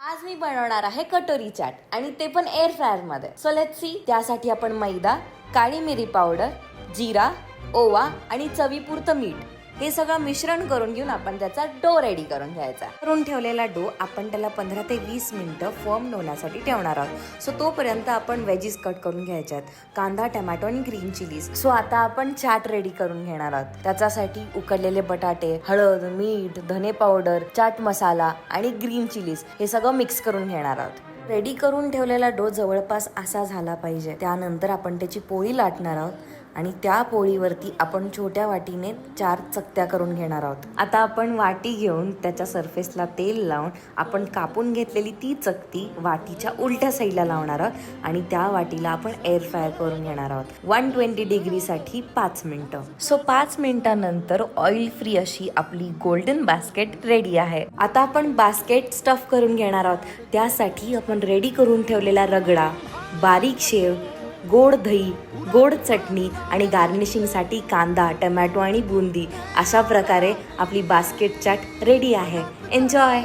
आज मी बनवणार आहे कटोरी चाट आणि ते पण एअर फ्रायर मध्ये. So let's see. त्यासाठी आपण मैदा, काळी मिरी पावडर, जिरा, ओवा आणि चवीपुरतं मीठ हे सगळं मिश्रण करून घेऊन आपण त्याचा डो रेडी करून घ्यायचा. करून ठेवलेला डो आपण त्याला 15 ते 20 मिनिटं फर्म होण्यासाठी ठेवणार आहोत. सो तोपर्यंत आपण वेजीस कट करून घ्यायचे आहेत. कांदा, टोमॅटो आणि ग्रीन चिलीज. सो आता आपण चाट रेडी करून घेणार आहोत. त्याच्यासाठी उकडलेले बटाटे, हळद, मीठ, धने पावडर, चाट मसाला आणि ग्रीन चिलीज हे सगळं मिक्स करून घेणार आहोत. रेडी करून ठेवलेला डो जवळपास असा झाला पाहिजे. त्यानंतर आपण त्याची पोळी लाटणार आहोत आणि त्या पोळीवरती आपण छोट्या वाटीने 4 चकत्या करून घेणार आहोत. आता आपण वाटी घेऊन त्याच्या सरफेसला तेल लावून आपण कापून घेतलेली ती चकती वाटीच्या उलट्या साईडला लावणार आहोत आणि त्या वाटीला आपण एअर फ्राय करून घेणार आहोत 120 डिग्रीसाठी 5 मिनिटं. सो 5 मिनिटांनंतर ऑइल फ्री अशी आपली गोल्डन बास्केट रेडी आहे. आता आपण बास्केट स्टफ करून घेणार आहोत. त्यासाठी आपण रेडी करून ठेवलेला रगडा, बारीक शेव, गोड दही, गोड चटणी आणि गार्निशिंगसाठी कांदा, टोमॅटो आणि बुंदी अशा प्रकारे आपली बास्केट चाट रेडी आहे. एन्जॉय.